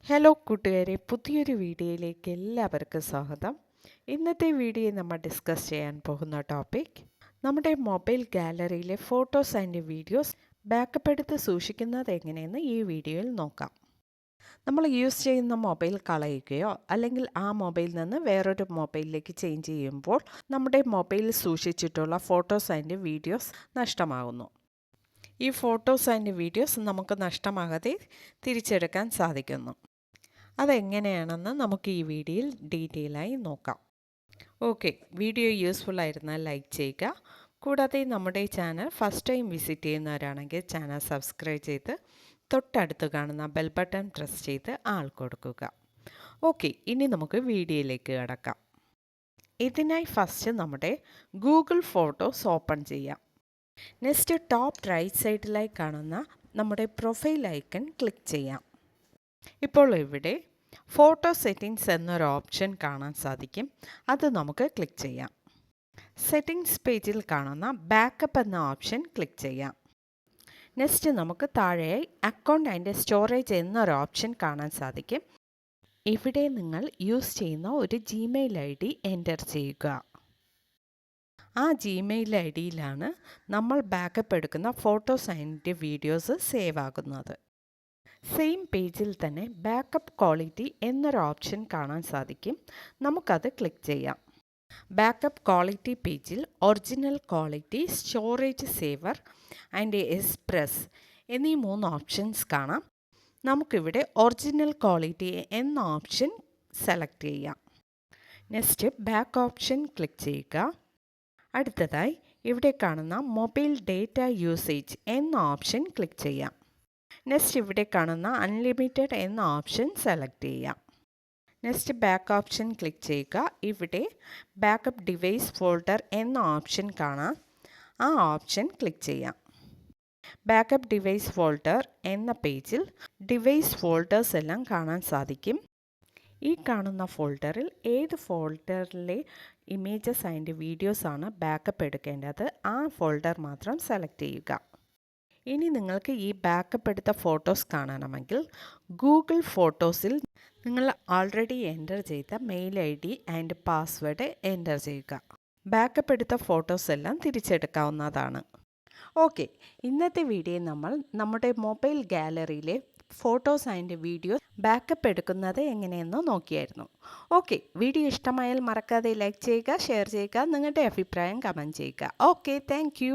Hello കൂട്ടുകാരെ, പുതിയൊരു വീഡിയോയിലേക്ക് എല്ലാവർക്കും സ്വാഗതം. ഇന്നത്തെ വീഡിയോയിൽ നമ്മൾ ഡിസ്കസ് ചെയ്യാൻ പോകുന്ന ടോപ്പിക് നമ്മുടെ മൊബൈൽ ഗാലറിയിലെ ഫോട്ടോസ് ആൻഡ് വീഡിയോസ് ബാക്കപ്പ് എടുത്ത് സൂക്ഷിക്കുന്നത് എങ്ങനെയെന്ന് ഈ വീഡിയോയിൽ നോക്കാം. നമ്മൾ യൂസ് ചെയ്യുന്ന മൊബൈൽ കളയുകയോ അല്ലെങ്കിൽ ആ മൊബൈലിൽ നിന്ന് വേറൊരു മൊബൈലിലേക്ക് ചേഞ്ച് ചെയ്യുമ്പോൾ നമ്മുടെ മൊബൈലിൽ സൂക്ഷിച്ചിട്ടുള്ള ഫോട്ടോസ് ആൻഡ് വീഡിയോസ് നഷ്ടമാകുന്നു. ഈ ഫോട്ടോസ് ആൻഡ് വീഡിയോസ് നമുക്ക് നഷ്ടമാകാതെ തിരിച്ചെടുക്കാൻ സാധിക്കുന്നു. അതെങ്ങനെയാണെന്ന് നമുക്ക് ഈ വീഡിയോയിൽ ഡീറ്റെയിലായി നോക്കാം. ഓക്കെ, വീഡിയോ യൂസ്ഫുൾ ആയിരുന്നാൽ ലൈക്ക് ചെയ്യുക. കൂടാതെ നമ്മുടെ ചാനൽ ഫസ്റ്റ് ടൈം വിസിറ്റ് ചെയ്യുന്നവരാണെങ്കിൽ ചാനൽ സബ്സ്ക്രൈബ് ചെയ്ത് തൊട്ടടുത്ത് കാണുന്ന ബെൽ ബട്ടൺ പ്രസ് ചെയ്ത് ആൾ കൊടുക്കുക. ഓക്കെ, ഇനി നമുക്ക് വീഡിയോയിലേക്ക് കടക്കാം. ഇതിനായി ഫസ്റ്റ് നമ്മുടെ ഗൂഗിൾ ഫോട്ടോസ് ഓപ്പൺ ചെയ്യാം. നെക്സ്റ്റ് ടോപ്പ് റൈറ്റ് സൈഡിലായി കാണുന്ന നമ്മുടെ പ്രൊഫൈൽ ഐക്കൺ ക്ലിക്ക് ചെയ്യാം. ഇപ്പോൾ ഇവിടെ ഫോട്ടോ സെറ്റിംഗ്സ് എന്നൊരു ഓപ്ഷൻ കാണാൻ സാധിക്കും. അത് നമുക്ക് ക്ലിക്ക് ചെയ്യാം. സെറ്റിംഗ്സ് പേജിൽ കാണുന്ന ബാക്കപ്പ് എന്ന ഓപ്ഷൻ ക്ലിക്ക് ചെയ്യാം. നെക്സ്റ്റ് നമുക്ക് താഴെയായി അക്കൗണ്ട് ആൻഡ് സ്റ്റോറേജ് എന്നൊരു ഓപ്ഷൻ കാണാൻ സാധിക്കും. ഇവിടെ നിങ്ങൾ യൂസ് ചെയ്യുന്ന ഒരു ജിമെയിൽ ID എൻ്റർ ചെയ്യുക. ആ ജിമെയിൽ IDയിലാണ് നമ്മൾ ബാക്കപ്പ് എടുക്കുന്ന ഫോട്ടോസ് ആൻഡ് വീഡിയോസ് സേവ് ആകുന്നത്. സെയിം പേജിൽ തന്നെ ബാക്കപ്പ് ക്വാളിറ്റി എന്നൊരു ഓപ്ഷൻ കാണാൻ സാധിക്കും. നമുക്കത് ക്ലിക്ക് ചെയ്യാം. ബാക്കപ്പ് ക്വാളിറ്റി പേജിൽ original quality, storage saver and express എന്നീ 3 ഓപ്ഷൻസ് കാണാം. നമുക്കിവിടെ ഒറിജിനൽ ക്വാളിറ്റി എന്ന ഓപ്ഷൻ സെലക്ട് ചെയ്യാം. നെക്സ്റ്റ് ബാക്ക് ഓപ്ഷൻ ക്ലിക്ക് ചെയ്യുക. അടുത്തതായി ഇവിടെ കാണുന്ന മൊബൈൽ ഡേറ്റ യൂസേജ് എന്ന ഓപ്ഷൻ ക്ലിക്ക് ചെയ്യാം. നെക്സ്റ്റ് ഇവിടെ കാണുന്ന അൺലിമിറ്റഡ് എന്ന ഓപ്ഷൻ സെലക്ട് ചെയ്യാം. നെക്സ്റ്റ് ബാക്ക് ഓപ്ഷൻ ക്ലിക്ക് ചെയ്യുക. ഇവിടെ ബാക്കപ്പ് ഡിവൈസ് ഫോൾഡർ എന്ന ഓപ്ഷൻ കാണാം. ആ ഓപ്ഷൻ ക്ലിക്ക് ചെയ്യാം. ബാക്കപ്പ് ഡിവൈസ് ഫോൾഡർ എന്ന പേജിൽ ഡിവൈസ് ഫോൾഡേഴ്സ് എല്ലാം കാണാൻ സാധിക്കും. ഈ കാണുന്ന ഫോൾഡറിൽ ഏത് ഫോൾഡറിലെ ഇമേജസ് ആൻഡ് വീഡിയോസ് ആണ് ബാക്കപ്പ് എടുക്കേണ്ടത് ആ ഫോൾഡർ മാത്രം സെലക്ട് ചെയ്യുക. ഇനി നിങ്ങൾക്ക് ഈ ബാക്കപ്പ് എടുത്ത ഫോട്ടോസ് കാണണമെങ്കിൽ ഗൂഗിൾ ഫോട്ടോസിൽ നിങ്ങൾ ആൾറെഡി എൻ്റർ ചെയ്ത mail ID and password enter ചെയ്യുക. ബാക്കപ്പ് എടുത്ത ഫോട്ടോസ് എല്ലാം തിരിച്ചെടുക്കാവുന്നതാണ്. ഓക്കെ, ഇന്നത്തെ വീഡിയോയിൽ നമ്മൾ നമ്മുടെ മൊബൈൽ ഗാലറിയിലെ ഫോട്ടോസ് ആൻഡ് വീഡിയോസ് ബാക്കപ്പ് എടുക്കുന്നത് എങ്ങനെയെന്ന് നോക്കിയായിരുന്നു. ഓക്കെ, വീഡിയോ ഇഷ്ടമായാൽ മറക്കാതെ ലൈക്ക് ചെയ്യുക, ഷെയർ ചെയ്യുക, നിങ്ങളുടെ അഭിപ്രായം കമൻറ്റ് ചെയ്യുക. Okay, thank